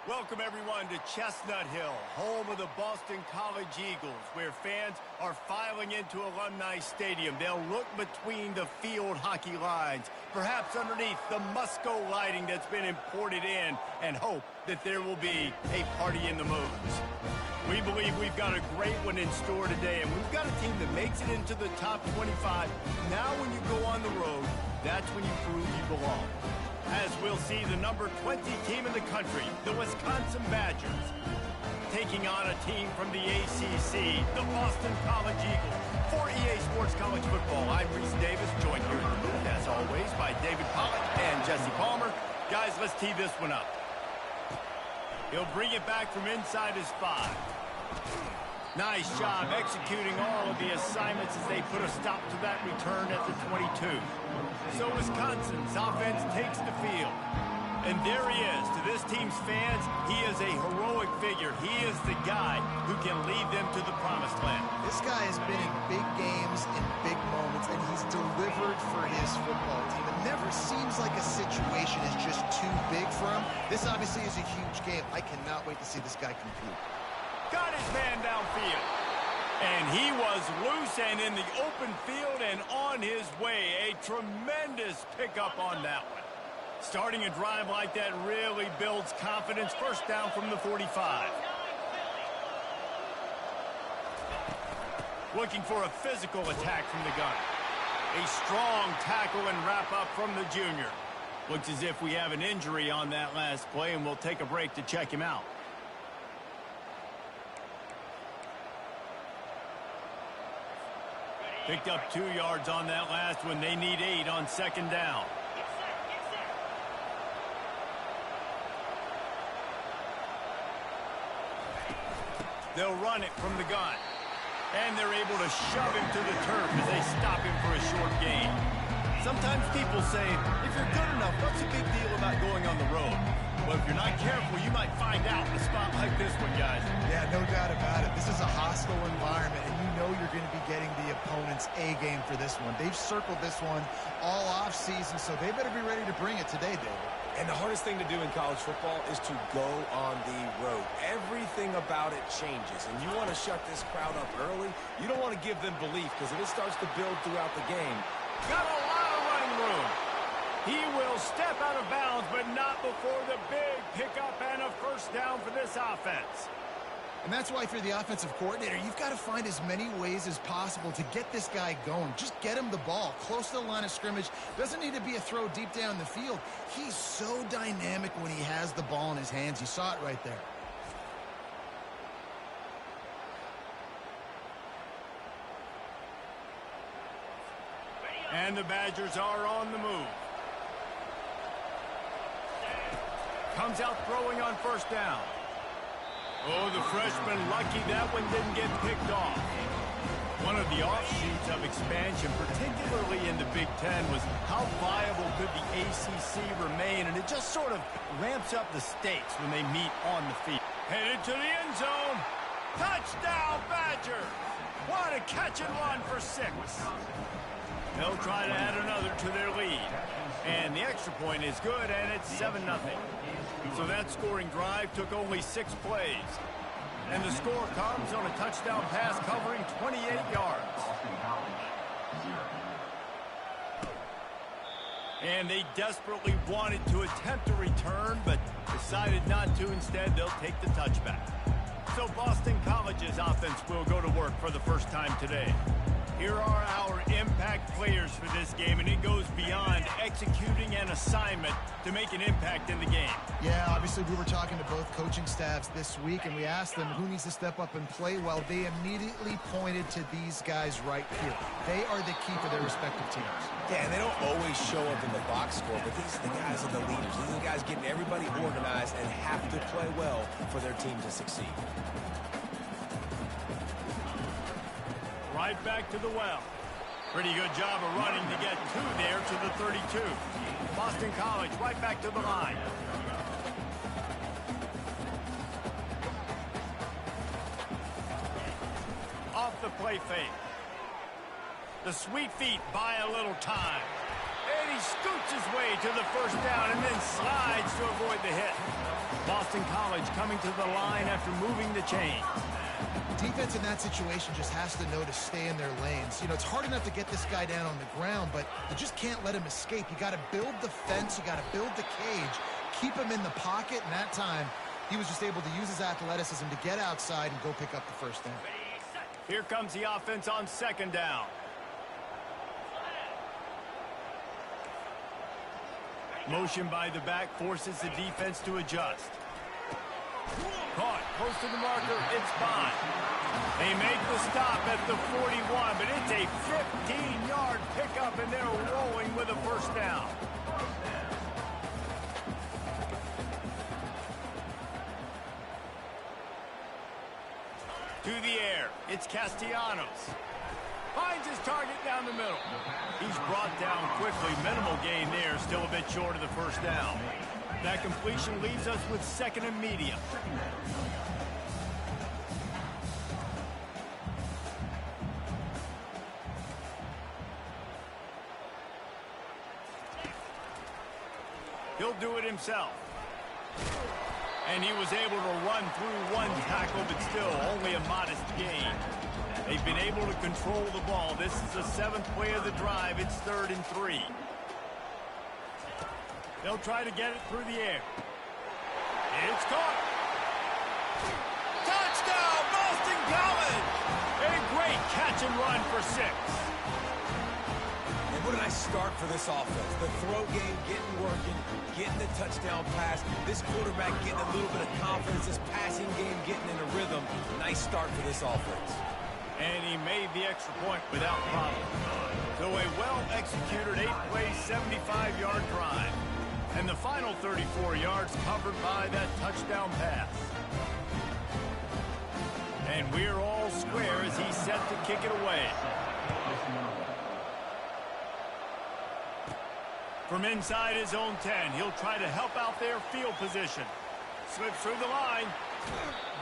Welcome, everyone, to Chestnut Hill, home of the Boston College Eagles, where fans are filing into Alumni Stadium. They'll look between the field hockey lines, perhaps underneath the Musco lighting that's been imported in, and hope that there will be a party in the moons. We believe we've got a great one in store today, and we've got a team that makes it into the top 25. Now when you go on the road, that's when you prove you belong. As we'll see the number 20 team in the country, the Wisconsin Badgers, taking on a team from the ACC, the Boston College Eagles. For EA Sports College Football, I'm Reese Davis, joined here in the booth, as always, by David Pollack and Jesse Palmer. Guys, let's tee this one up. He'll bring it back from inside his 5. Nice job executing all of the assignments as they put a stop to that return at the 22. So Wisconsin's offense takes the field. And there he is. To this team's fans, he is a heroic figure. He is the guy who can lead them to the promised land. This guy has been in big games, in big moments, and he's delivered for his football team. It never seems like a situation is just too big for him. This obviously is a huge game. I cannot wait to see this guy compete. Got his man downfield. And he was loose and in the open field and on his way. A tremendous pickup on that one. Starting a drive like that really builds confidence. First down from the 45. Looking for a physical attack from the gun. A strong tackle and wrap up from the junior. Looks as if we have an injury on that last play, and we'll take a break to check him out. Picked up 2 yards on that last one. They need 8 on second down. They'll run it from the gun. And they're able to shove him to the turf as they stop him for a short gain. Sometimes people say, if you're good enough, what's the big deal about going on the road? Well, if you're not careful, you might find out in a spot like this one, guys. Yeah, no doubt about it. This is a hostile environment, and you know you're going to be getting the opponent's A game for this one. They've circled this one all offseason, so they better be ready to bring it today, David. And the hardest thing to do in college football is to go on the road. Everything about it changes, and you want to shut this crowd up early. You don't want to give them belief, because if it starts to build throughout the game. Got a lot of running room. He will step out of bounds, but not before the big pickup and a first down for this offense. And that's why, if you're the offensive coordinator, you've got to find as many ways as possible to get this guy going. Just get him the ball close to the line of scrimmage. Doesn't need to be a throw deep down the field. He's so dynamic when he has the ball in his hands. You saw it right there. And the Badgers are on the move. Comes out throwing on first down. Oh, the freshman lucky that one didn't get picked off. One of the offshoots of expansion, particularly in the Big Ten, was how viable could the ACC remain, and it just sort of ramps up the stakes when they meet on the field. Headed to the end zone. Touchdown, Badgers! What a catch and run for 6. They'll try to add another to their lead. And the extra point is good, and it's 7-0. So that scoring drive took only 6 plays. And the score comes on a touchdown pass covering 28 yards. And they desperately wanted to attempt a return, but decided not to. Instead, they'll take the touchback. So Boston College's offense will go to work for the first time today. Here are our impact players for this game, and it goes beyond executing an assignment to make an impact in the game. Yeah, obviously we were talking to both coaching staffs this week, and we asked them who needs to step up and play well. They immediately pointed to these guys right here. They are the key for their respective teams. Yeah, and they don't always show up in the box score, but these are the guys that are the leaders. These are the guys getting everybody organized and have to play well for their team to succeed. Right back to the well. Pretty good job of running to get 2 there to the 32. Boston College right back to the line. Off the play fake. The sweet feet buy a little time. And he scoots his way to the first down and then slides to avoid the hit. Boston College coming to the line after moving the chain. Defense in that situation just has to know to stay in their lanes. You know, it's hard enough to get this guy down on the ground, but you just can't let him escape. You got to build the fence. You got to build the cage. Keep him in the pocket, and that time he was just able to use his athleticism to get outside and go pick up the first down. Here comes the offense on second down. Motion by the back forces the defense to adjust. Caught close to the marker. It's Bond. They make the stop at the 41, but it's a 15-yard pickup, and they're rolling with a first down. To the air. It's Castellanos. Finds his target down the middle. He's brought down quickly. Minimal gain there. Still a bit short of the first down. That completion leaves us with second and medium. He'll do it himself. And he was able to run through one tackle, but still only a modest gain. They've been able to control the ball. This is the 7th play of the drive. It's 3rd and 3. They'll try to get it through the air. It's caught. Touchdown, Boston College! A great catch and run for 6. And what a nice start for this offense. The throw game getting working, getting the touchdown pass. This quarterback getting a little bit of confidence. This passing game getting in a rhythm. Nice start for this offense. And he made the extra point without problem. So a well-executed 8-play, 75-yard drive. And the final 34 yards covered by that touchdown pass. And we're all square as he's set to kick it away. From inside his own 10, he'll try to help out their field position. Slips through the line.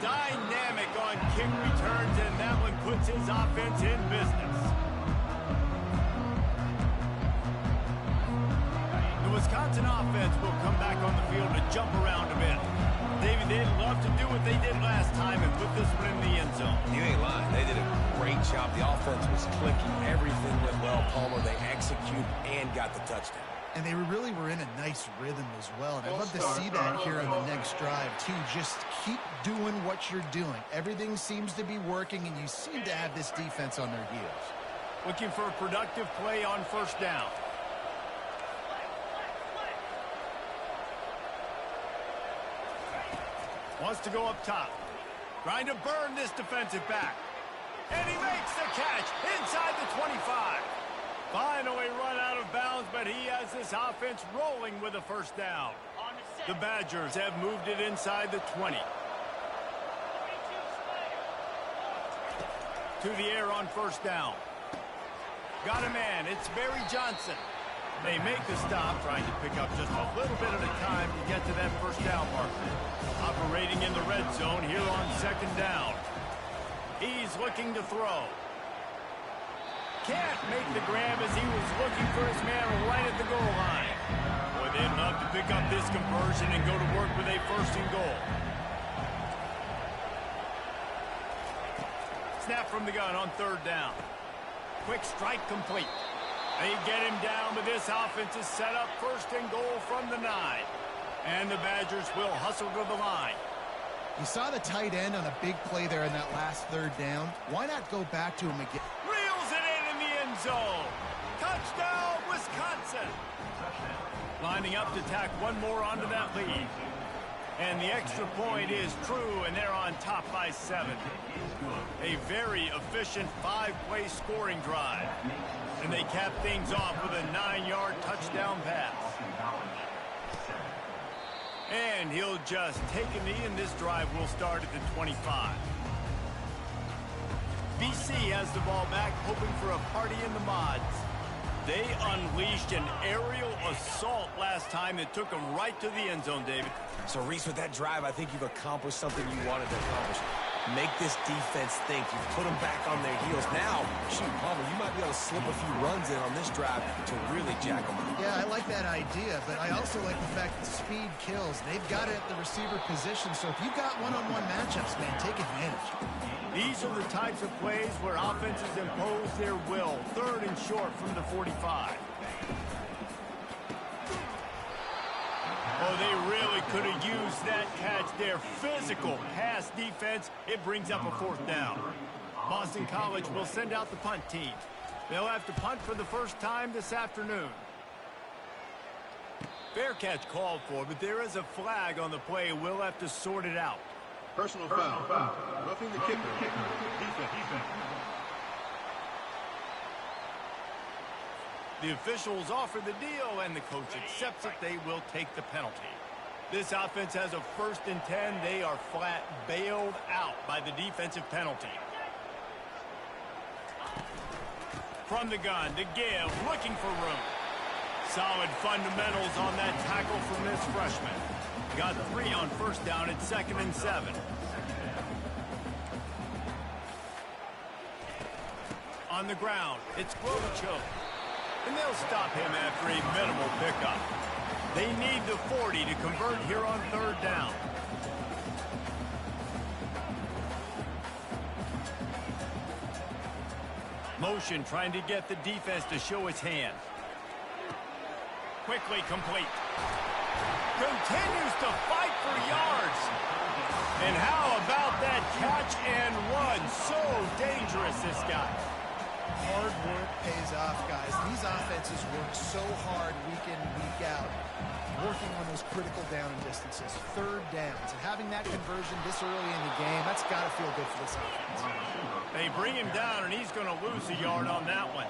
Dynamic on kick returns, and that one puts his offense in business. The Wisconsin offense will come back on the field to jump around a bit. David, they'd love to do what they did last time and put this one in the end zone. You ain't lying. They did a great job. The offense was clicking. Everything went well, Palmer. They executed and got the touchdown. And they really were in a nice rhythm as well. And I'd love to see that here on the next drive, too. Just keep doing what you're doing. Everything seems to be working, and you seem to have this defense on their heels. Looking for a productive play on first down. Wants to go up top. Trying to burn this defensive back. And he makes the catch inside the 25. Finally run out of bounds, but he has this offense rolling with a first down. The Badgers have moved it inside the 20. To the air on first down. Got a man. It's Barry Johnson. They make the stop, trying to pick up just a little bit at a time to get to that first down marker. Operating in the red zone here on second down. He's looking to throw. Can't make the grab as he was looking for his man right at the goal line. Boy, they'd love to pick up this conversion and go to work with a first and goal. Snap from the gun on third down. Quick strike complete. They get him down, but this offense is set up first and goal from the 9. And the Badgers will hustle to the line. You saw the tight end on a big play there in that last third down. Why not go back to him again? Reels it in the end zone. Touchdown, Wisconsin. Lining up to tack one more onto that lead. And the extra point is true, and they're on top by 7. A very efficient 5-play scoring drive. And they cap things off with a 9-yard touchdown pass. And he'll just take a knee, and this drive will start at the 25. BC has the ball back, hoping for a party in the mods. They unleashed an aerial assault last time that took them right to the end zone, David. So, Reese, with that drive, I think you've accomplished something you wanted to accomplish. make this defense think. You put them back on their heels. Now, shoot, Palmer, you might be able to slip a few runs in on this drive to really jack them up. Yeah, I like that idea, but I also like the fact that speed kills. They've got it at the receiver position, so if you've got one-on-one matchups, man, take advantage. These are the types of plays where offenses impose their will. 3rd and short from the 45. Oh, they really could have used that catch there. Physical pass defense. It brings up a 4th down. Boston College will send out the punt team. They'll have to punt for the first time this afternoon. Fair catch called for, but there is a flag on the play. We'll have to sort it out. Personal foul. Roughing the kicker. Defense. The officials offer the deal, and the coach accepts it. They will take the penalty. This offense has a 1st and 10. They are flat bailed out by the defensive penalty. From the gun, to give, looking for room. Solid fundamentals on that tackle from this freshman. Got 3 on 1st down at 2nd and 7. On the ground, it's Globachoke. And they'll stop him after a minimal pickup. They need the 40 to convert here on 3rd down. Motion trying to get the defense to show its hand. Quickly complete. Continues to fight for yards. And how about that catch and run? So dangerous, this guy. Hard work pays off, guys. These offenses work so hard week in and week out, working on those critical down and distances, 3rd downs, and having that conversion this early in the game, that's got to feel good for this offense. They bring him down, and he's going to lose a yard on that one.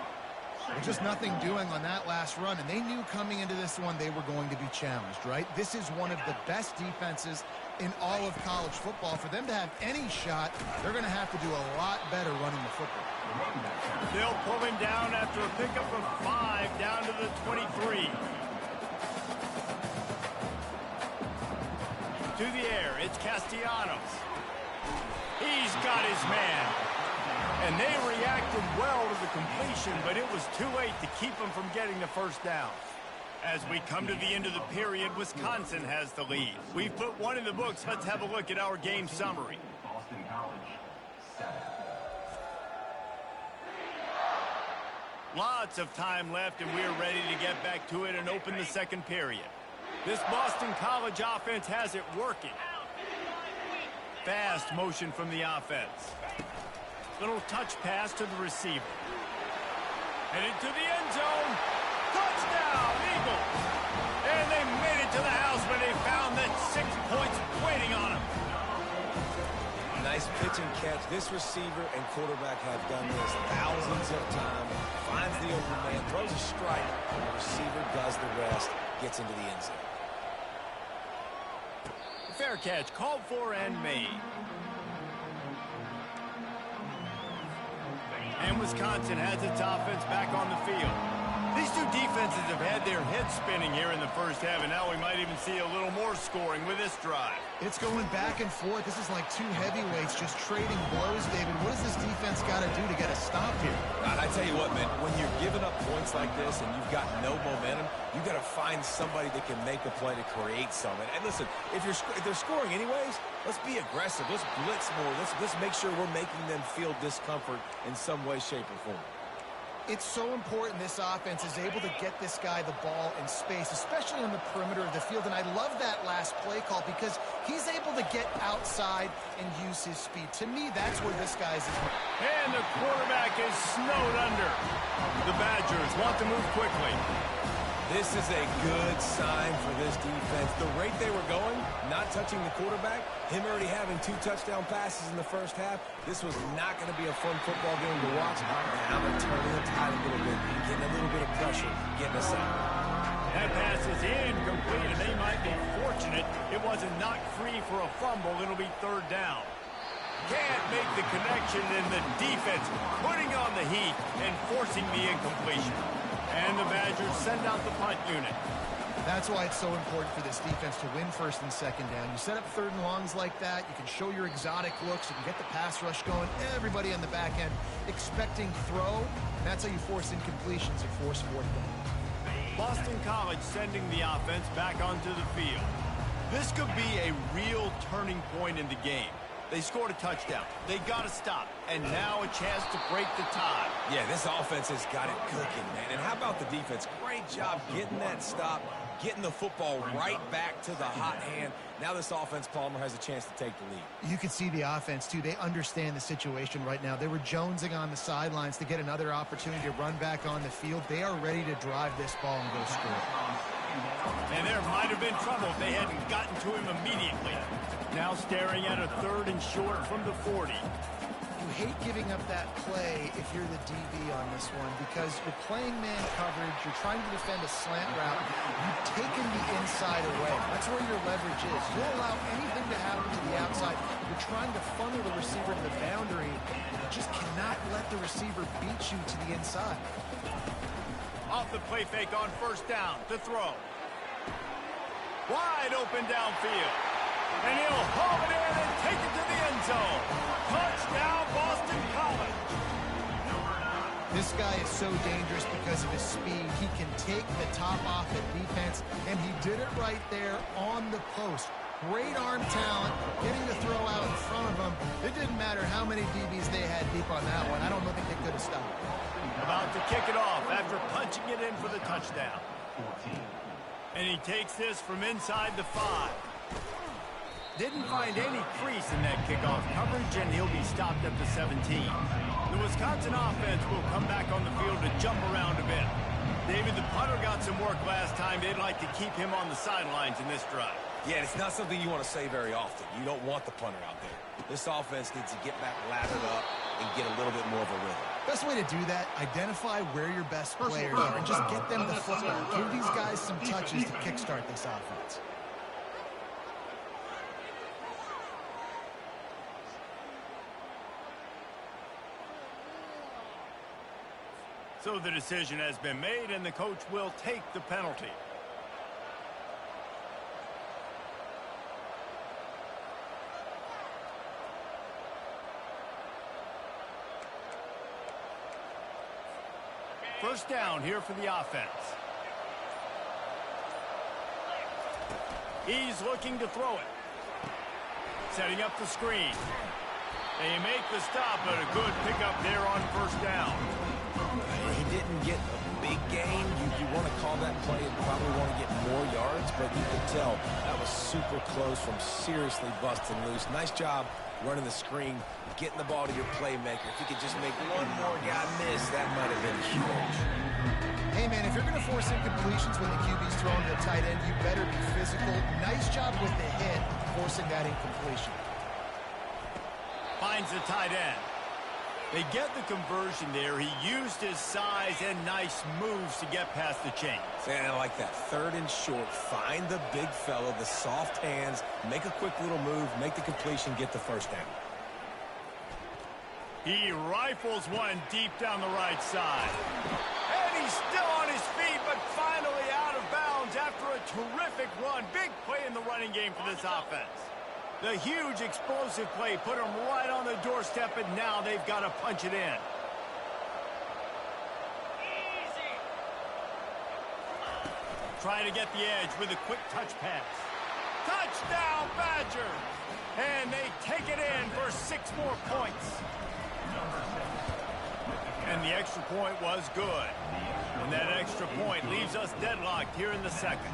Just nothing doing on that last run, and they knew coming into this one they were going to be challenged, right? This is one of the best defenses in all of college football. For them to have any shot, they're going to have to do a lot better running the football. They'll pull him down after a pickup of 5 down to the 23. To the air, it's Castellanos. He's got his man. And they reacted well to the completion, but it was too late to keep them from getting the 1st down. As we come to the end of the period, Wisconsin has the lead. We've put 1 in the books. Let's have a look at our game summary. Boston College, 7. Lots of time left, and we're ready to get back to it and open the 2nd period. This Boston College offense has it working. Fast motion from the offense. Little touch pass to the receiver. Headed to the end zone. Touchdown, Eagles! And they made it to the house, but they found that 6 points waiting on them. Nice pitch and catch. This receiver and quarterback have done this thousands of times. Finds the open man, throws a strike, and the receiver does the rest, gets into the end zone. Fair catch called for and made. And Wisconsin has its offense back on the field. These two defenses have had their heads spinning here in the 1st half, and now we might even see a little more scoring with this drive. It's going back and forth. This is like 2 heavyweights just trading blows, David. What does this defense got to do to get a stop here? I tell you what, man, when you're giving up points like this and you've got no momentum, you've got to find somebody that can make a play to create something. And listen, if they're scoring anyways, let's be aggressive. Let's blitz more. Let's make sure we're making them feel discomfort in some way, shape, or form. It's so important this offense is able to get this guy the ball in space, especially on the perimeter of the field. And I love that last play call because he's able to get outside and use his speed. To me, that's where this guy's is. And the quarterback is snowed under. The Badgers want to move quickly. This is a good sign for this defense. The rate they were going, not touching the quarterback, him already having 2 touchdown passes in the 1st half, this was not going to be a fun football game to watch. Now they're turning the tide a little bit, getting a little bit of pressure, getting us out. That pass is incomplete, and they might be fortunate it wasn't knocked free for a fumble. It'll be 3rd down. Can't make the connection, and the defense putting on the heat and forcing the incompletion. And the Badgers send out the punt unit. That's why it's so important for this defense to win first and second down. You set up third and longs like that, you can show your exotic looks, you can get the pass rush going, everybody on the back end expecting throw, and that's how you force incompletions and force fourth down. Boston College sending the offense back onto the field. This could be a real turning point in the game. They scored a touchdown. They got to stop. And now a chance to break the tie. Yeah, this offense has got it cooking, man. And how about the defense? Great job getting that stop, getting the football right back to the hot hand. Now this offense, Palmer, has a chance to take the lead. You can see the offense, too. They understand the situation right now. They were jonesing on the sidelines to get another opportunity to run back on the field. They are ready to drive this ball and go score. And there might have been trouble if they hadn't gotten to him immediately. Now staring at a third and short from the 40. You hate giving up that play if you're the DB on this one because you're playing man coverage, you're trying to defend a slant route, you've taken the inside away. That's where your leverage is. You'll allow anything to happen to the outside. You're trying to funnel the receiver to the boundary. You just cannot let the receiver beat you to the inside. Off the play fake on first down to throw. Wide open downfield. And he'll haul it in and take it to the end zone. Touchdown, Boston College. This guy is so dangerous because of his speed. He can take the top off the defense, and he did it right there on the post. Great arm talent, getting the throw out in front of him. It didn't matter how many DBs they had deep on that one. I don't think they could have stopped. About to kick it off after punching it in for the touchdown. And he takes this from inside the 5. Didn't find any crease in that kickoff coverage, and he'll be stopped at the 17. The Wisconsin offense will come back on the field to jump around a bit. David, the punter got some work last time. They'd like to keep him on the sidelines in this drive. Yeah, it's not something you want to say very often. You don't want the punter out there. This offense needs to get back lathered up and get a little bit more of a rhythm. Best way to do that, identify where your best players are and just get them the football. Give these guys some touches to kickstart this offense. So the decision has been made, and the coach will take the penalty. First down here for the offense. He's looking to throw it. Setting up the screen. They make the stop, but a good pickup there on first down. He didn't get a big gain. You want to call that play and probably want to get more yards, but you can tell that was super close from seriously busting loose. Nice job running the screen, getting the ball to your playmaker. If you could just make one more guy miss, that might have been huge. Hey, man, if you're going to force incompletions when the QB's throwing to the tight end, you better be physical. Nice job with the hit, forcing that incompletion. Finds the tight end. They get the conversion there. He used his size and nice moves to get past the chains. And I like that. Third and short. Find the big fella, the soft hands, make a quick little move, make the completion, get the first down. He rifles one deep down the right side. And he's still on his feet, but finally out of bounds after a terrific run. Big play in the running game for this offense. The huge explosive play put them right on the doorstep, and now they've got to punch it in. Trying to get the edge with a quick touch pass. Touchdown, Badger! And they take it in for 6 more points. And the extra point was good. And that extra point leaves us deadlocked here in the second.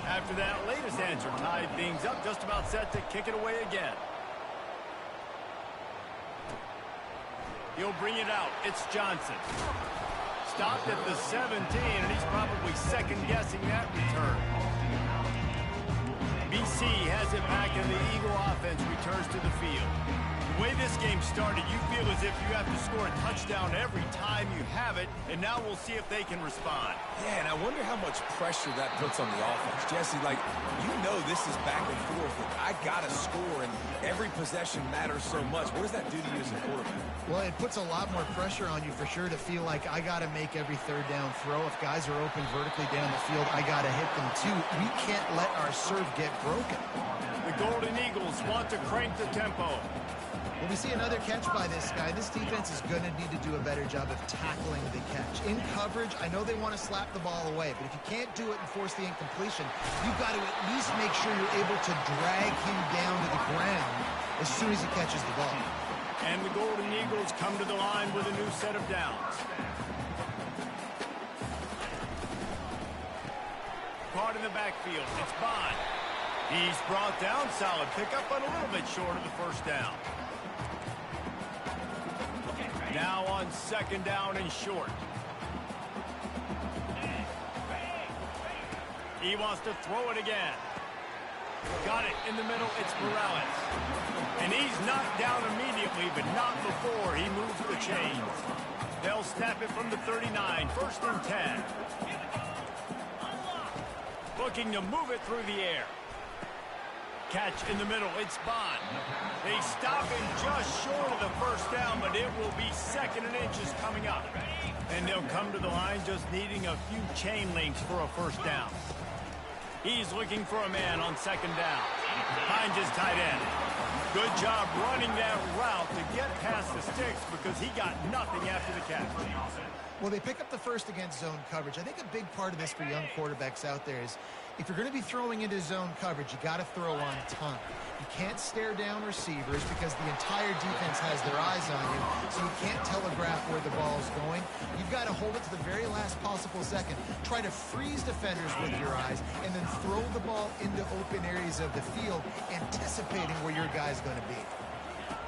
After that latest answer tied things up, just about set to kick it away again. He'll bring it out. It's Johnson. Stopped at the 17, and he's probably second-guessing that return. BC has it back, and the Eagle offense returns to the field. The way this game started, you feel as if you have to score a touchdown every time you have it, and now we'll see if they can respond. Yeah, and I wonder how much pressure that puts on the offense. Jesse, like, you know this is back and forth. I got to score, and every possession matters so much. What does that do to you as a quarterback? Well, it puts a lot more pressure on you for sure to feel like I got to make every third down throw. If guys are open vertically down the field, I got to hit them too. We can't let our serve get broken. The Golden Eagles want to crank the tempo. Well, we see another catch by this guy. This defense is going to need to do a better job of tackling the catch. In coverage, I know they want to slap the ball away, but if you can't do it and force the incompletion, you've got to at least make sure you're able to drag him down to the ground as soon as he catches the ball. And the Golden Eagles come to the line with a new set of downs. Caught in the backfield. It's Bond. He's brought down. Solid pickup, but a little bit short of the first down. Now on second down and short. He wants to throw it again. Got it in the middle. It's Morales. And he's knocked down immediately, but not before he moves the chains. They'll snap it from the 39. First and 10. Looking to move it through the air. Catch in the middle. It's Bond. They stop him just short of the first down, but it will be second and inches coming up. And they'll come to the line just needing a few chain links for a first down. He's looking for a man on second down. Finds his tight end. Good job running that route to get past the sticks because he got nothing after the catch. Well, they pick up the first against zone coverage. I think a big part of this for young quarterbacks out there is if you're going to be throwing into zone coverage, you got to throw on time. You can't stare down receivers because the entire defense has their eyes on you, so you can't telegraph where the ball's going. You've got to hold it to the very last possible second. Try to freeze defenders with your eyes, and then throw the ball into open areas of the field, anticipating where your guy's going to be.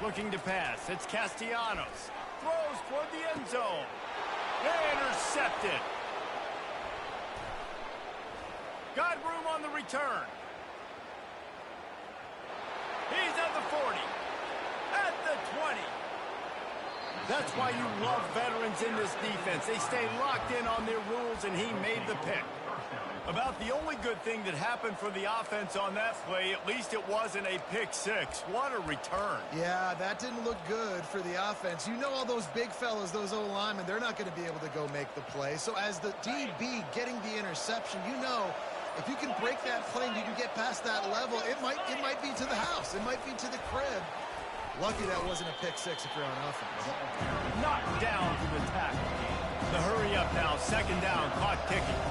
Looking to pass. It's Castellanos. Throws toward the end zone. Intercepted. Got room on the return. He's at the 40. At the 20. That's why you love veterans in this defense. They stay locked in on their rules, and he made the pick. About the only good thing that happened for the offense on that play, at least it wasn't a pick six. What a return. Yeah, that didn't look good for the offense. You know all those big fellas, those O-linemen, they're not going to be able to go make the play. So as the DB getting the interception, you know if you can break that play and you can get past that level, it might be to the house. It might be to the crib. Lucky that wasn't a pick six if you're on offense. Knocked down to the tackle. The hurry up now. Second down. Clock ticking.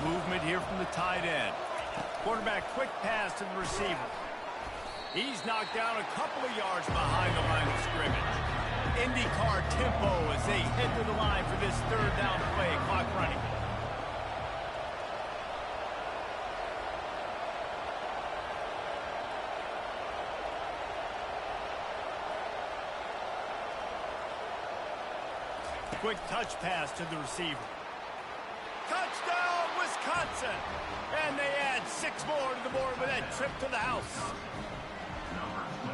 Movement here from the tight end. Quarterback quick pass to the receiver. He's knocked down a couple of yards behind the line of scrimmage. IndyCar tempo as they head to the line for this third down play. Clock running. Quick touch pass to the receiver. Touchdown, Wisconsin! And they add 6 more to the board with that trip to the house.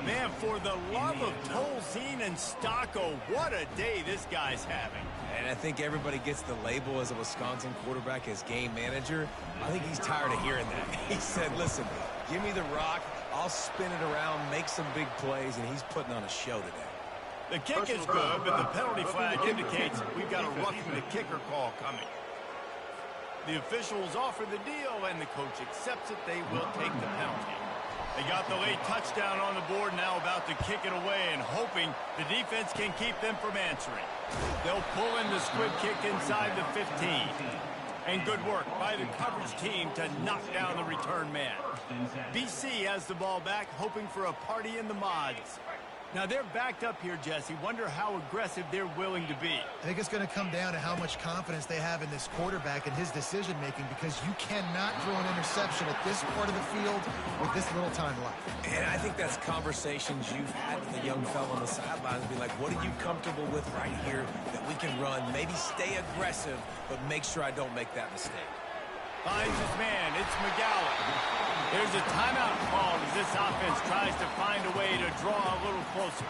Man, for the love of Tolzien and Stocco, what a day this guy's having. And I think everybody gets the label as a Wisconsin quarterback as game manager. I think he's tired of hearing that. He said, listen, give me the rock, I'll spin it around, make some big plays, and he's putting on a show today. The kick is good, but the penalty flag indicates we've got a roughing the kicker call coming. The officials offer the deal, and the coach accepts it. They will take the penalty. They got the late touchdown on the board, now about to kick it away and hoping the defense can keep them from answering. They'll pull in the squib kick inside the 15. And good work by the coverage team to knock down the return man. BC has the ball back, hoping for a party in the mods. Now they're backed up here, Jesse. Wonder how aggressive they're willing to be. I think it's going to come down to how much confidence they have in this quarterback and his decision-making, because you cannot throw an interception at this part of the field with this little time left. And I think that's conversations you've had with a young fellow on the sidelines. Be like, what are you comfortable with right here that we can run? Maybe stay aggressive, but make sure I don't make that mistake. Finds his man. It's McGowan. There's a timeout called as this offense tries to find a way to draw a little closer.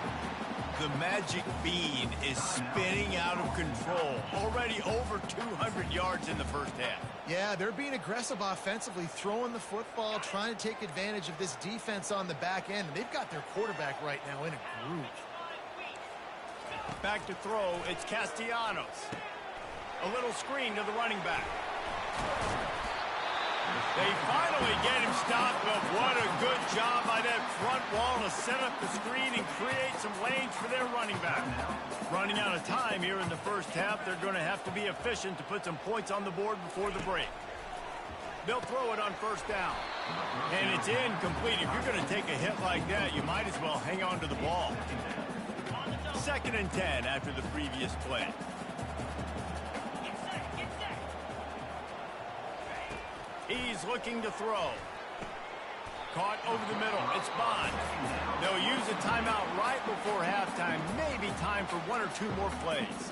The magic bean is spinning out of control. Already over 200 yards in the first half. Yeah, they're being aggressive offensively, throwing the football, trying to take advantage of this defense on the back end. And they've got their quarterback right now in a groove. Back to throw, it's Castellanos. A little screen to the running back. They finally get him stopped, but what a good job by that front wall to set up the screen and create some lanes for their running back. Running out of time here in the first half, they're going to have to be efficient to put some points on the board before the break. They'll throw it on first down. And it's incomplete. If you're going to take a hit like that, you might as well hang on to the ball. 2nd and 10 after the previous play. He's looking to throw. Caught over the middle. It's Bond. They'll use a timeout right before halftime. Maybe time for 1 or 2 more plays.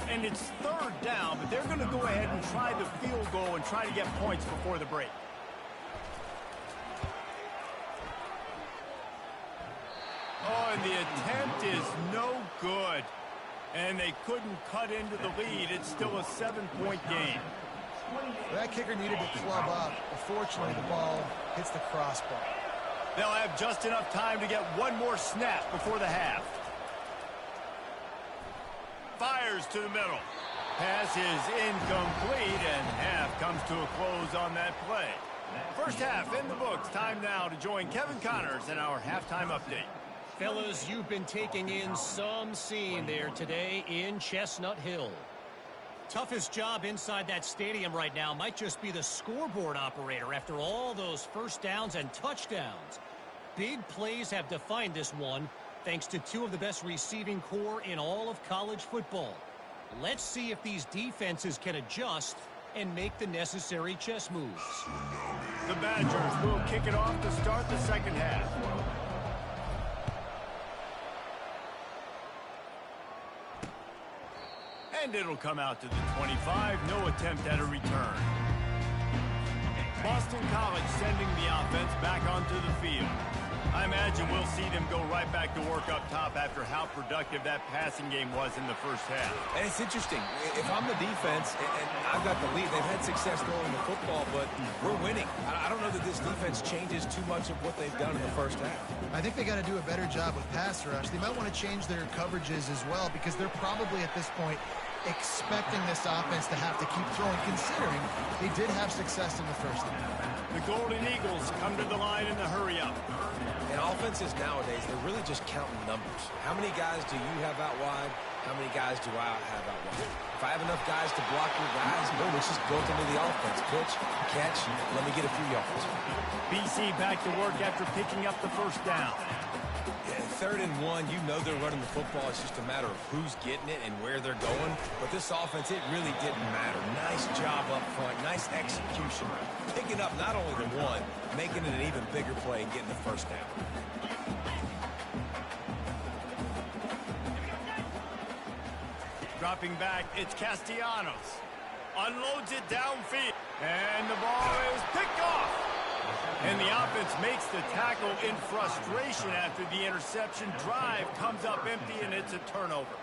And it's 3rd down, but they're going to go ahead and try the field goal and try to get points before the break. Oh, and the attempt is no good. And they couldn't cut into the lead. It's still a 7-point game. That kicker needed to club up. Unfortunately, the ball hits the crossbar. They'll have just enough time to get 1 more snap before the half. Fires to the middle. Pass is incomplete, and half comes to a close on that play. First half in the books. Time now to join Kevin Connors in our halftime update. Fellas, you've been taking in some scene there today in Chestnut Hill. Toughest job inside that stadium right now might just be the scoreboard operator after all those first downs and touchdowns. Big plays have defined this one, thanks to 2 of the best receiving corps in all of college football. Let's see if these defenses can adjust and make the necessary chess moves. The Badgers will kick it off to start the second half. And it'll come out to the 25. No attempt at a return. Boston College sending the offense back onto the field. I imagine we'll see them go right back to work up top after how productive that passing game was in the first half. And it's interesting. If I'm the defense and I've got the lead, they've had success throwing the football, but we're winning. I don't know that this defense changes too much of what they've done in the first half. I think they got to do a better job with pass rush. They might want to change their coverages as well, because they're probably at this point expecting this offense to have to keep throwing, considering they did have success in the first half. The Golden Eagles come to the line in the hurry-up. And offenses nowadays, they're really just counting numbers. How many guys do you have out wide? How many guys do I have out wide? If I have enough guys to block your guys, boom, it's just built into the offense. Pitch, catch, let me get a few yards. BC back to work after picking up the first down. Yeah, 3rd and 1, you know they're running the football. It's just a matter of who's getting it and where they're going. But this offense, it really didn't matter. Nice job up front, nice execution. Picking up not only the 1, making it an even bigger play and getting the first down. Dropping back, it's Castellanos. Unloads it downfield. And the ball is picked off. And the offense makes the tackle in frustration after the interception. Drive comes up empty, and it's a turnover.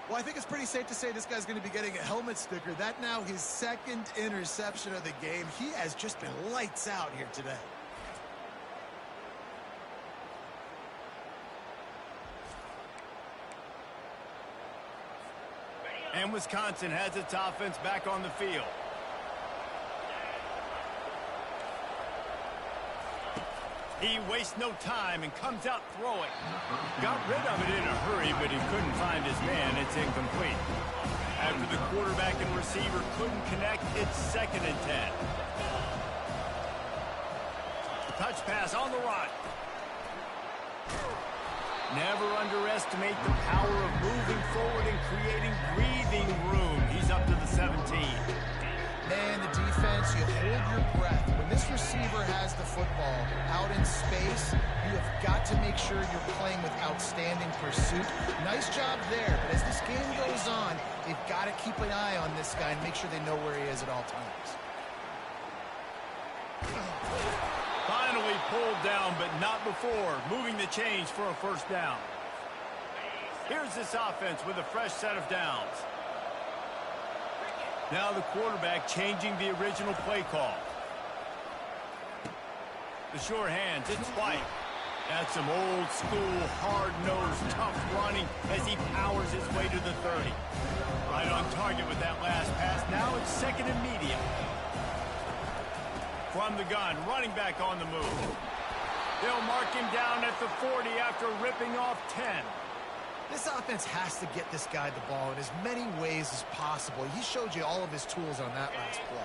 Well, I think it's pretty safe to say this guy's going to be getting a helmet sticker. That now his 2nd interception of the game. He has just been lights out here today. And Wisconsin has its offense back on the field. He wastes no time and comes out throwing. Got rid of it in a hurry, but he couldn't find his man. It's incomplete. After the quarterback and receiver couldn't connect, it's 2nd and 10. Touch pass on the run. Never underestimate the power of moving forward and creating breathing room. He's up to the 17. Man, the defense, you you hold your breath. When this receiver has the football out in space, you have got to make sure you're playing with outstanding pursuit. Nice job there, but as this game goes on, they've got to keep an eye on this guy and make sure they know where he is at all times. Finally pulled down, but not before moving the chains for a first down. Here's this offense with a fresh set of downs. Now the quarterback changing the original play call. The sure hands, it's White. That's some old school, hard-nosed, tough running as he powers his way to the 30. Right on target with that last pass. Now it's second and medium. From the gun, running back on the move. They'll mark him down at the 40 after ripping off 10. This offense has to get this guy the ball in as many ways as possible. He showed you all of his tools on that last play.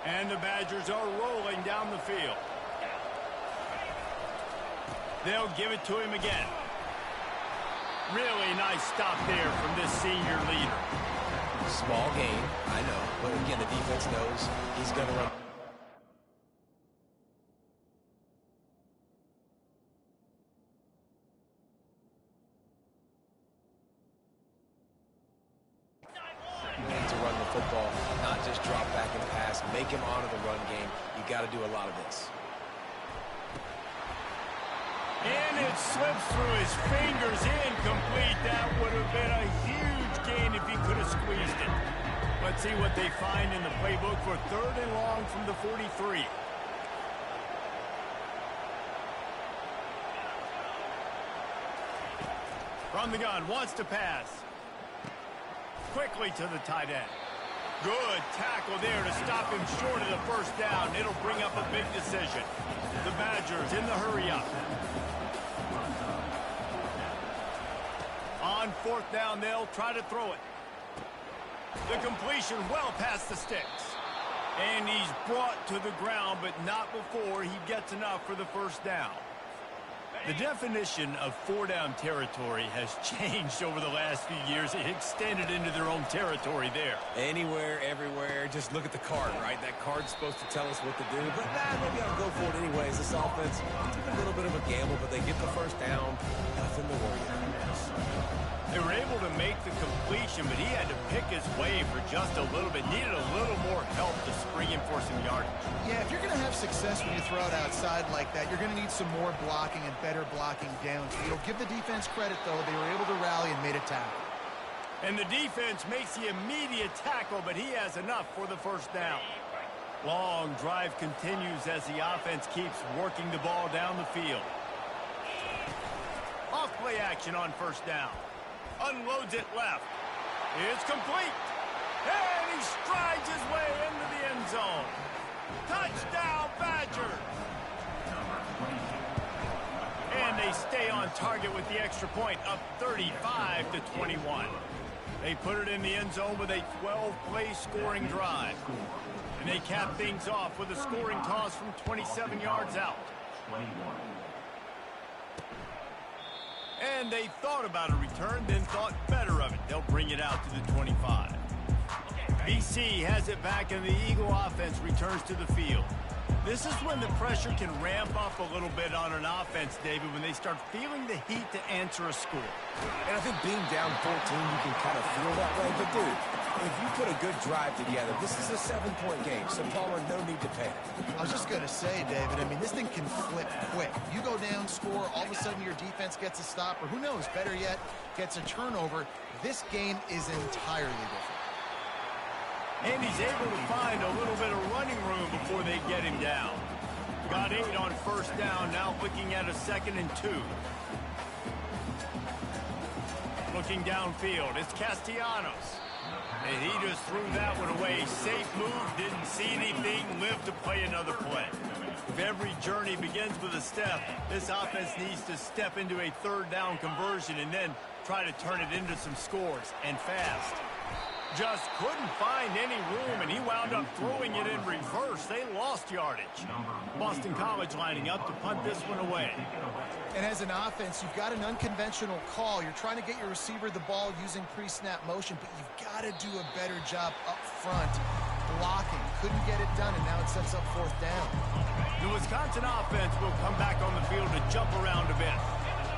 And the Badgers are rolling down the field. They'll give it to him again. Really nice stop there from this senior leader. Small gain, I know. But again, the defense knows he's going to run. Football, not just drop back and pass, make him honor the run game. You got to do a lot of this. And it slips through his fingers, incomplete. That would have been a huge gain if he could have squeezed it. Let's see what they find in the playbook for third and long from the 43. From the gun, wants to pass. Quickly to the tight end. Good tackle there to stop him short of the first down. It'll bring up a big decision. The Badgers in the hurry up. On fourth down, they'll try to throw it. The completion well past the sticks. And he's brought to the ground, but not before he gets enough for the first down. The definition of four-down territory has changed over the last few years. It extended into their own territory there. Anywhere, everywhere. Just look at the card, right? That card's supposed to tell us what to do. But maybe I'll go for it anyways. This offense took a little bit of a gamble, but they get the first down. Nothing to worry about. They were able to make the completion, but he had to pick his way for just a little bit. Needed a little more help to spring him for some yardage. Yeah, if you're going to have success when you throw it outside like that, you're going to need some more blocking and better blocking downfield. Give the defense credit, though. They were able to rally and made a tackle. And the defense makes the immediate tackle, but he has enough for the first down. Long drive continues as the offense keeps working the ball down the field. Off play action on first down. Unloads it left. It's complete. And he strides his way into the end zone. Touchdown, Badgers. And they stay on target with the extra point, up 35-21. They put it in the end zone with a 12-play scoring drive. And they cap things off with a scoring toss from 27 yards out. And they thought about a return, then thought better of it. They'll bring it out to the 25. BC has it back, and the Eagle offense returns to the field. This is when the pressure can ramp up a little bit on an offense, David, when they start feeling the heat to answer a score. And I think being down 14, you can kind of feel that way. But, dude, if you put a good drive together, this is a 7-point game, so Palmer, no need to panic. I was just going to say, David, I mean, this thing can flip quick. You go down, score, all of a sudden your defense gets a stop, or who knows, better yet, gets a turnover. This game is entirely different. And he's able to find a little bit of running room before they get him down. Got 8 on first down, now looking at a 2nd and 2. Looking downfield, it's Castellanos. And he just threw that one away. Safe move, didn't see anything, lived to play another play. If every journey begins with a step, this offense needs to step into a third down conversion and then try to turn it into some scores, and fast. Just couldn't find any room, and he wound up throwing it in reverse. They lost yardage. Boston College lining up to punt this one away. And as an offense, you've got an unconventional call. You're trying to get your receiver the ball using pre-snap motion, but you've got to do a better job up front blocking. Couldn't get it done, and now it sets up fourth down. The Wisconsin offense will come back on the field to jump around a bit.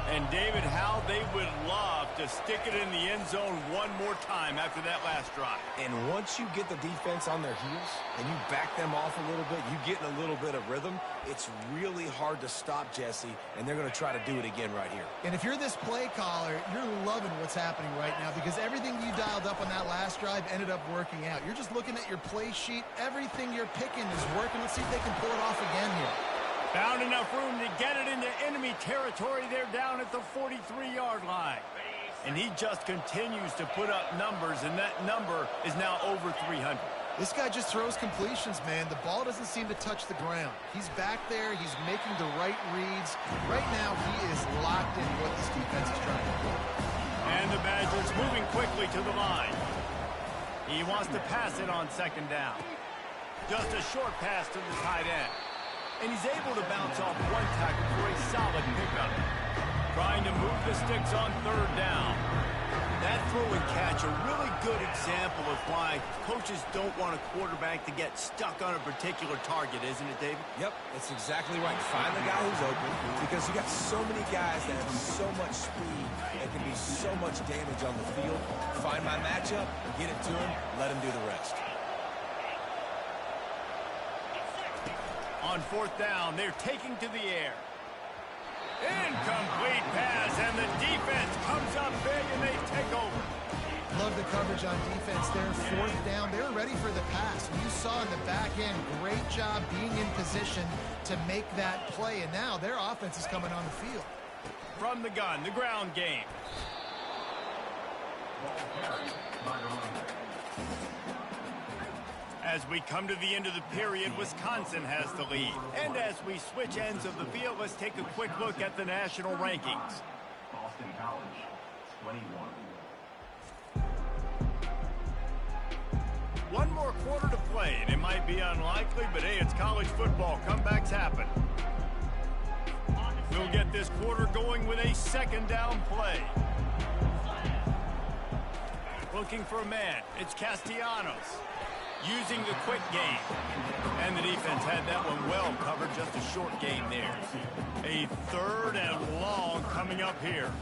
And, David, how they would love to stick it in the end zone one more time after that last drive. And once you get the defense on their heels and you back them off a little bit, you get in a little bit of rhythm, it's really hard to stop Jesse, and they're going to try to do it again right here. And if you're this play caller, you're loving what's happening right now because everything you dialed up on that last drive ended up working out. You're just looking at your play sheet. Everything you're picking is working. Let's see if they can pull it off again here. Found enough room to get it into enemy territory. They're down at the 43-yard line. And he just continues to put up numbers, and that number is now over 300. This guy just throws completions, man. The ball doesn't seem to touch the ground. He's back there. He's making the right reads. Right now, he is locked in what this defense is trying to do. And the Badgers moving quickly to the line. He wants to pass it on second down. Just a short pass to the tight end. And he's able to bounce off one tackle for a solid pickup. Trying to move the sticks on third down. That throw and catch, a really good example of why coaches don't want a quarterback to get stuck on a particular target, isn't it, David? Yep, that's exactly right. Find the guy who's open because you got so many guys that have so much speed that can be so much damage on the field. Find my matchup, get it to him, let him do the rest. On fourth down, they're taking to the air. Incomplete pass, and the defense comes up big, and they take over. Love the coverage on defense there. Fourth down, they're ready for the pass. You saw in the back end, great job being in position to make that play, and now their offense is coming on the field. From the gun, the ground game. As we come to the end of the period, Wisconsin has the lead. And as we switch ends of the field, let's take a quick look at the national rankings. Boston College, 21. One more quarter to play, and it might be unlikely, but hey, it's college football. Comebacks happen. We'll get this quarter going with a second down play. Looking for a man. It's Castellanos. Using the quick game. And the defense had that one well covered. Just a short gain there. A third and long coming up here.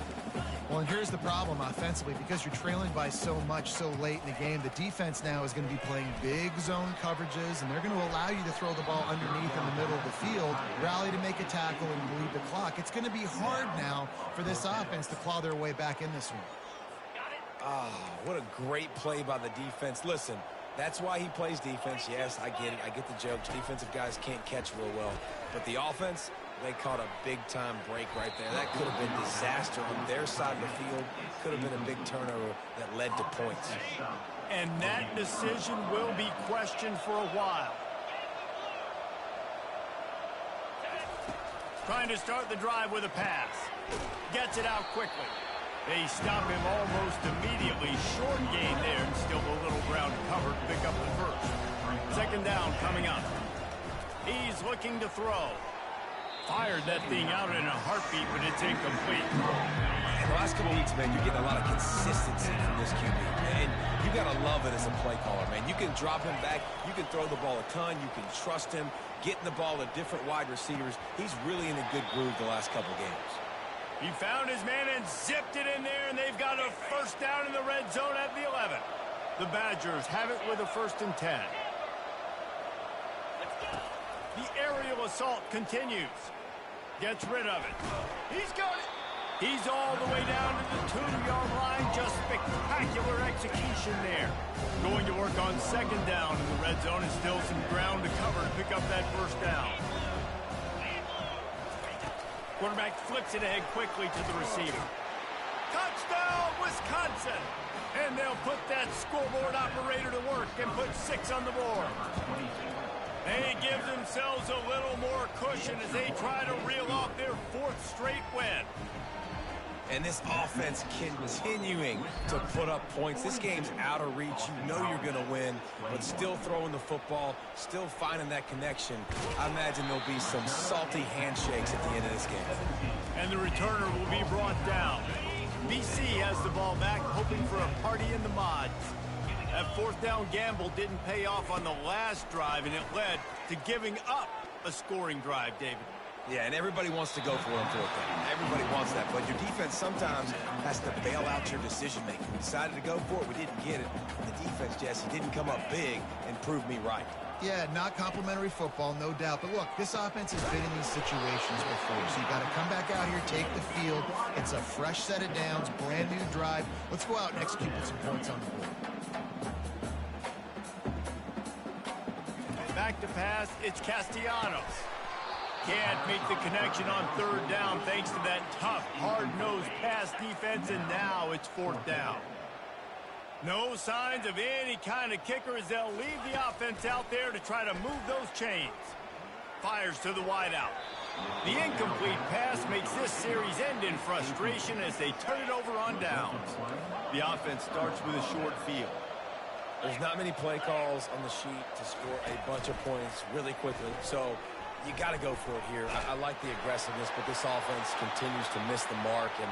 Well, and here's the problem offensively. Because you're trailing by so much so late in the game, the defense now is going to be playing big zone coverages, and they're going to allow you to throw the ball underneath in the middle of the field, rally to make a tackle, and bleed the clock. It's going to be hard now for this offense to claw their way back in this one. Ah, what a great play by the defense. Listen, that's why he plays defense. Yes, I get it. I get the jokes. Defensive guys can't catch real well. But the offense, they caught a big-time break right there. That could have been disaster on their side of the field. Could have been a big turnover that led to points. And that decision will be questioned for a while. Trying to start the drive with a pass. Gets it out quickly. They stop him almost immediately. Short gain there, and still a little ground covered to pick up the first. Second down coming up. He's looking to throw. Fired that thing out in a heartbeat, but it's incomplete. In the last couple of weeks, man, you're getting a lot of consistency from this QB. And you got to love it as a play caller, man. You can drop him back. You can throw the ball a ton. You can trust him. Getting the ball to different wide receivers. He's really in a good groove the last couple games. He found his man and zipped it in there, and they've got a first down in the red zone at the 11. The Badgers have it with a 1st and 10. The aerial assault continues. Gets rid of it. He's got it. He's all the way down to the 2-yard line. Just spectacular execution there. Going to work on second down in the red zone, and still some ground to cover to pick up that first down. Quarterback flips it ahead quickly to the receiver. Touchdown, Wisconsin! And they'll put that scoreboard operator to work and put 6 on the board. They give themselves a little more cushion as they try to reel off their 4th straight win. And this offense continuing to put up points. This game's out of reach. You know you're going to win, but still throwing the football, still finding that connection. I imagine there'll be some salty handshakes at the end of this game. And the returner will be brought down. BC has the ball back, hoping for a party in the mods. That fourth down gamble didn't pay off on the last drive, and it led to giving up a scoring drive, David. Yeah, and everybody wants to go for it on fourth down. Everybody wants that, but your defense sometimes has to bail out your decision-making. We decided to go for it. We didn't get it. And the defense, Jesse, didn't come up big and prove me right. Yeah, not complimentary football, no doubt. But look, this offense has been in these situations before, so you got to come back out here, take the field. It's a fresh set of downs, brand new drive. Let's go out and execute with some points on the board. And back to pass, it's Castellanos. Can't make the connection on third down thanks to that tough, hard-nosed pass defense, and now it's fourth down. No signs of any kind of kicker as they'll leave the offense out there to try to move those chains. Fires to the wideout. The incomplete pass makes this series end in frustration as they turn it over on downs. The offense starts with a short field. There's not many play calls on the sheet to score a bunch of points really quickly, so you got to go for it here. I like the aggressiveness, but this offense continues to miss the mark, and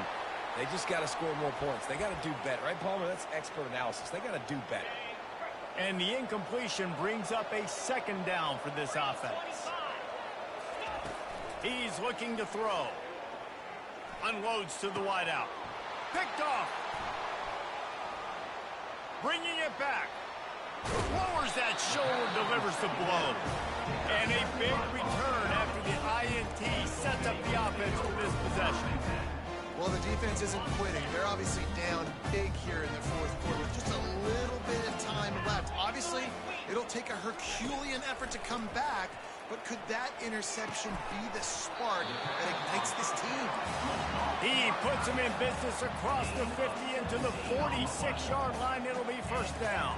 they just got to score more points. They got to do better, right, Palmer? That's expert analysis. They got to do better. And the incompletion brings up a second down for this offense. He's looking to throw. Unloads to the wideout. Picked off. Bringing it back. Lowers that shoulder, delivers the blow. And a big return after the INT sets up the offense for this possession. Well, the defense isn't quitting. They're obviously down big here in the fourth quarter with just a little bit of time left. Obviously, it'll take a Herculean effort to come back, but could that interception be the spark that ignites this team? He puts him in business across the 50 into the 46-yard line. It'll be first down.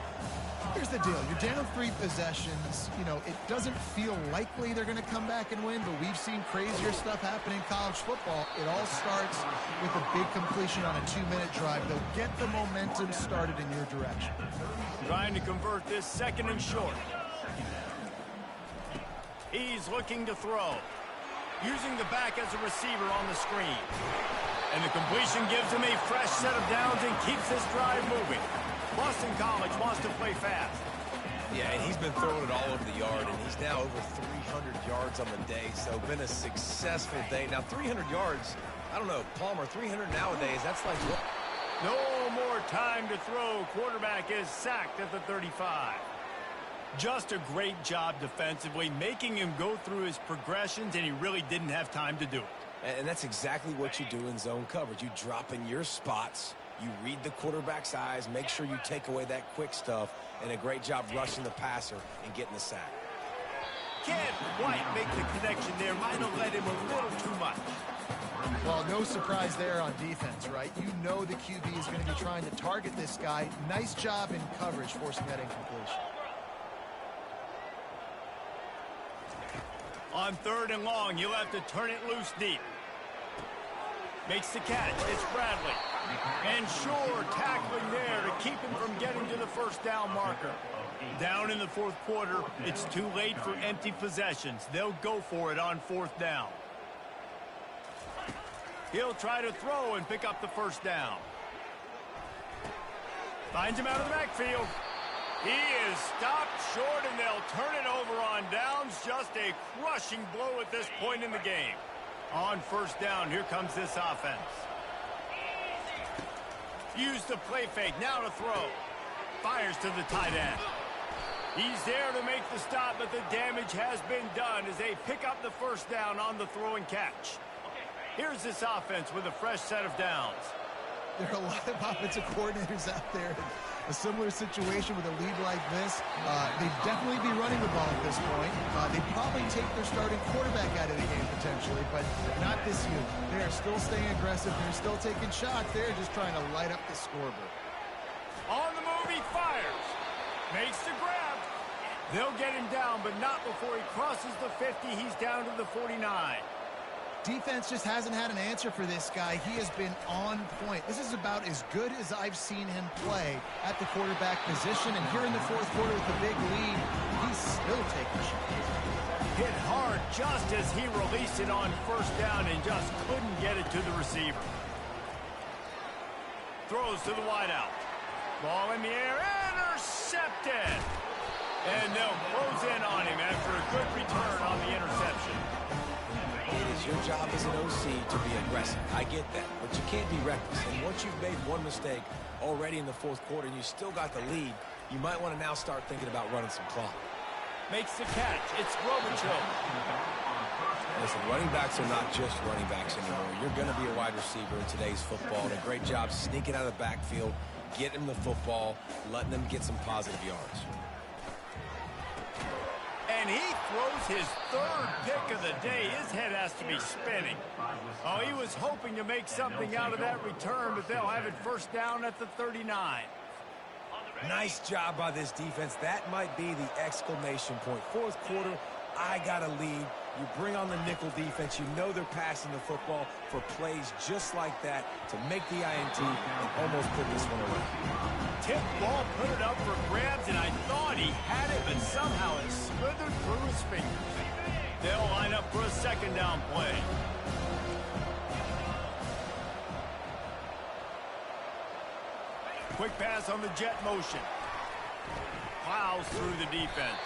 Here's the deal. You're down 3 possessions. You know, it doesn't feel likely they're going to come back and win, but we've seen crazier stuff happen in college football. It all starts with a big completion on a 2-minute drive. They'll get the momentum started in your direction. Trying to convert this second and short. He's looking to throw. Using the back as a receiver on the screen. And the completion gives him a fresh set of downs and keeps this drive moving. Boston College wants to play fast. Yeah, and he's been throwing it all over the yard, and he's now over 300 yards on the day, so been a successful day. Now, 300 yards, I don't know, Palmer, 300 nowadays, that's like what? No more time to throw. Quarterback is sacked at the 35. Just a great job defensively, making him go through his progressions, and he really didn't have time to do it. And that's exactly what you do in zone coverage. You drop in your spots, you read the quarterback's eyes, make sure you take away that quick stuff, and a great job rushing the passer and getting the sack. Can't quite make the connection there. Might have led him a little too much. Well, no surprise there on defense, right? You know the QB is going to be trying to target this guy. Nice job in coverage, forcing that incompletion. On third and long, you'll have to turn it loose deep. Makes the catch. It's Bradley. And Shore tackling there to keep him from getting to the first down marker. Down in the fourth quarter, it's too late for empty possessions. They'll go for it on fourth down. He'll try to throw and pick up the first down. Finds him out of the backfield. He is stopped short, and they'll turn it over on downs. Just a crushing blow at this point in the game. On first down, here comes this offense. Use the play fake, now to throw. Fires to the tight end. He's there to make the stop, but the damage has been done as they pick up the first down on the throw and catch. Here's this offense with a fresh set of downs. There are a lot of offensive coordinators out there in a similar situation with a lead like this. They'd definitely be running the ball at this point. They'd probably take their starting quarterback out of the game potentially, but not this unit. They are still staying aggressive. They're still taking shots. They're just trying to light up the scoreboard. On the move, he fires. Makes the grab. They'll get him down, but not before he crosses the 50. He's down to the 49. Defense just hasn't had an answer for this guy. He has been on point. This is about as good as I've seen him play at the quarterback position. And here in the fourth quarter with the big lead, he's still taking shots. Hit hard just as he released it on first down and just couldn't get it to the receiver. Throws to the wideout. Ball in the air. Intercepted! intercepted. And they'll close in on him after a good return on the interception. It is your job as an OC to be aggressive. I get that, but you can't be reckless. And once you've made one mistake already in the fourth quarter and you still got the lead, you might want to now start thinking about running some clock. Makes the catch. It's Robichaux. Listen, running backs are not just running backs anymore. You're going to be a wide receiver in today's football. And a great job sneaking out of the backfield, getting them the football, letting them get some positive yards. And he throws his third pick of the day. His head has to be spinning. Oh, he was hoping to make something out of that return, but they'll have it first down at the 39. Nice job by this defense. That might be the exclamation point. Fourth quarter, I got a lead. You bring on the nickel defense. You know they're passing the football for plays just like that to make the INT and almost put this one away. Tip ball, put it up for grabs, and I thought he had it, but somehow it slithered through his fingers. They'll line up for a second down play. Quick pass on the jet motion. Plows through the defense.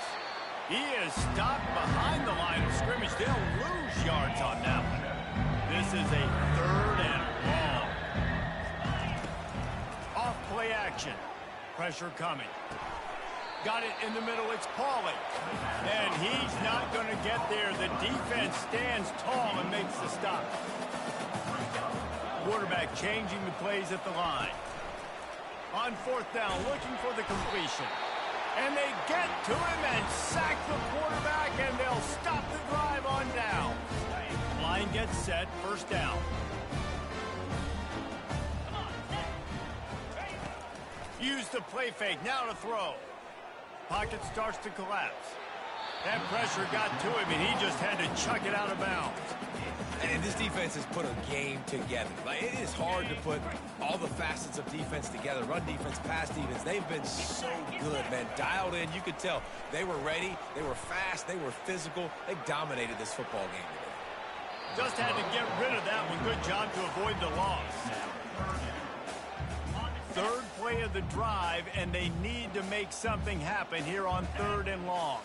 He is stopped behind the line of scrimmage. They'll lose yards on that one. This is a third and long. Off play action. Pressure coming. Got it in the middle. It's Pauly. And he's not going to get there. The defense stands tall and makes the stop. Quarterback changing the plays at the line. On fourth down, looking for the completion. And they get to him and sack the quarterback, and they'll stop the drive on down. Line gets set, first down. Use the play fake, now to throw. Pocket starts to collapse. That pressure got to him, and he just had to chuck it out of bounds. And this defense has put a game together. Like, it is hard to put all the facets of defense together. Run defense, pass defense. They've been so good, man. Dialed in. You could tell they were ready. They were fast. They were physical. They dominated this football game today. Just had to get rid of that one. Good job to avoid the loss. Third play of the drive, and they need to make something happen here on third and long.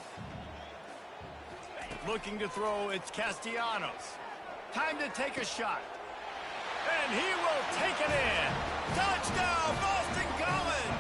Looking to throw, it's Castellanos. Time to take a shot. And he will take it in. Touchdown, Boston College!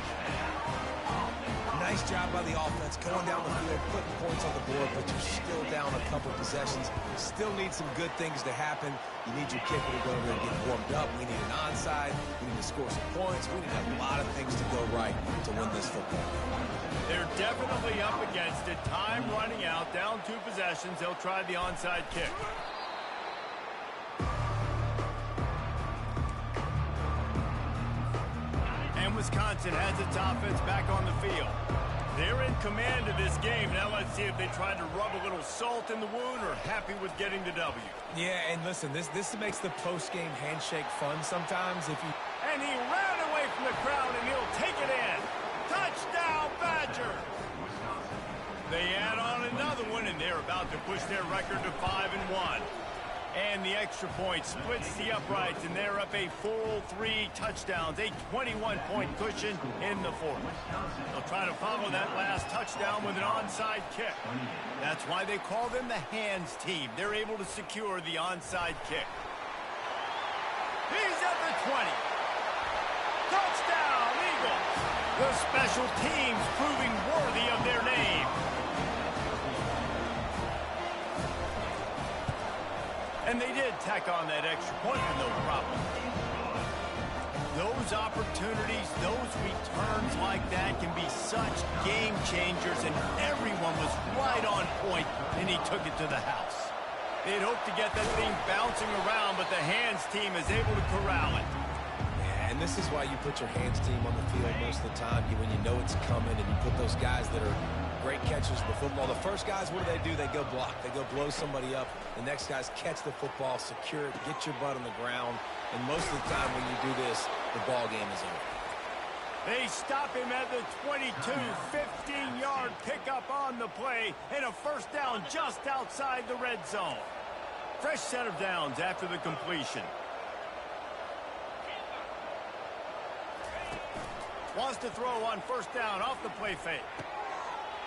Nice job by the offense, going down the field, putting points on the board, but you're still down a couple possessions. Still need some good things to happen. You need your kicker to go there and get warmed up. We need an onside. We need to score some points. We need a lot of things to go right to win this football game. They're definitely up against it. Time running out, down 2 possessions. They'll try the onside kick. Wisconsin has its offense back on the field. They're in command of this game. Now let's see if they try to rub a little salt in the wound or happy with getting the W. Yeah, and listen, this makes the post-game handshake fun sometimes. And he ran away from the crowd, and he'll take it in. Touchdown, Badger! They add on another one, and they're about to push their record to 5-1. And the extra point splits the uprights, and they're up a full 3 touchdowns, a 21-point cushion in the fourth. They'll try to follow that last touchdown with an onside kick. That's why they call them the hands team. They're able to secure the onside kick. He's at the 20. Touchdown, Eagles! The special teams proving worthy of their name. And they did tack on that extra point with no problem. Those opportunities, those returns like that can be such game changers, and everyone was right on point, and he took it to the house. They'd hoped to get that thing bouncing around, but the hands team is able to corral it. Yeah, and this is why you put your hands team on the field most of the time, when you know it's coming, and you put those guys that are great catchers of the football. The first guys, what do? They go block. They go blow somebody up. The next guys catch the football, secure it, get your butt on the ground. And most of the time when you do this, the ball game is over. They stop him at the 22, 15-yard pickup on the play, and a first down just outside the red zone. Fresh set of downs after the completion. Wants to throw on first down off the play fake.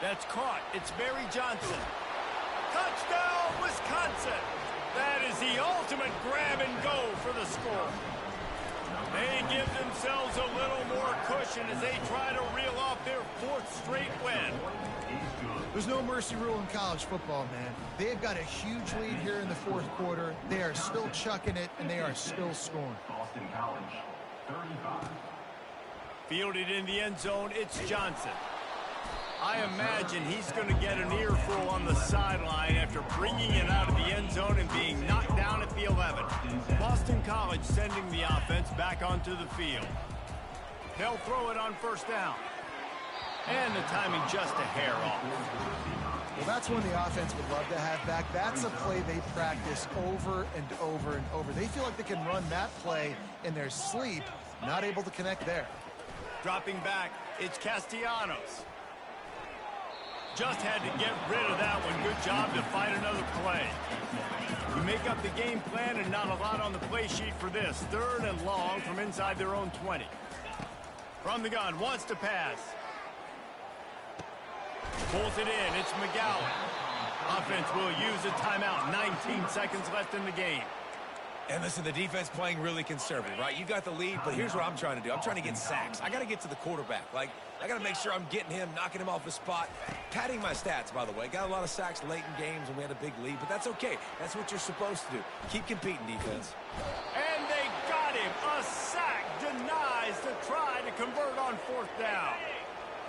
That's caught. It's Barry Johnson. Touchdown, Wisconsin! That is the ultimate grab and go for the score. They give themselves a little more cushion as they try to reel off their 4th straight win. There's no mercy rule in college football, man. They've got a huge lead here in the 4th quarter. They are still chucking it, and they are still scoring. Boston College, 35. Fielded in the end zone, it's Johnson. I imagine he's going to get an earful on the sideline after bringing it out of the end zone and being knocked down at the 11. Boston College sending the offense back onto the field. They'll throw it on first down. And the timing just a hair off. Well, that's one the offense would love to have back. That's a play they practice over and over and over. They feel like they can run that play in their sleep, not able to connect there. Dropping back, it's Castellanos. Just had to get rid of that one. Good job to find another play. You make up the game plan and not a lot on the play sheet for this. 3rd and long from inside their own 20. From the gun, wants to pass. Pulls it in. It's McGowan. Offense will use a timeout. 19 seconds left in the game. And listen, the defense playing really conservative, right? You got the lead, but here's what I'm trying to do. I'm trying to get sacks. I got to get to the quarterback. Like, I got to make sure I'm getting him, knocking him off his spot. Padding my stats, by the way. Got a lot of sacks late in games when we had a big lead, but that's okay. That's what you're supposed to do. Keep competing, defense. And they got him. A sack denies the try to convert on 4th down.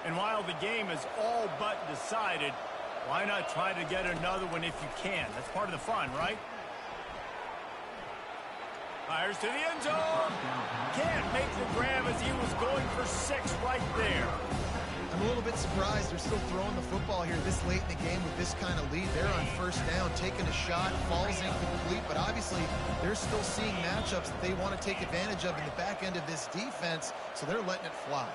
And while the game is all but decided, why not try to get another one if you can? That's part of the fun, right? Fires to the end zone. Can't make the grab as he was going for 6 right there. I'm a little bit surprised they're still throwing the football here this late in the game with this kind of lead. They're on first down, taking a shot, falls incomplete, but obviously they're still seeing matchups that they want to take advantage of in the back end of this defense, so they're letting it fly.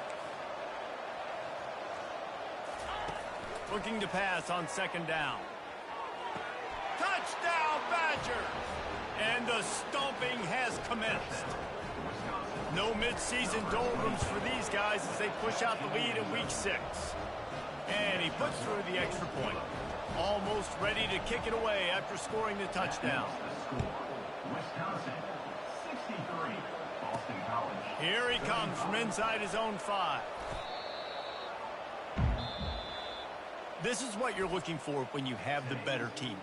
Looking to pass on 2nd down. Touchdown, Badger! And the stomping has commenced. No mid-season doldrums for these guys as they push out the lead in week 6. And he puts through the extra point. Almost ready to kick it away after scoring the touchdown. Wisconsin, 63. Boston College. Here he comes from inside his own 5. This is what you're looking for when you have the better team.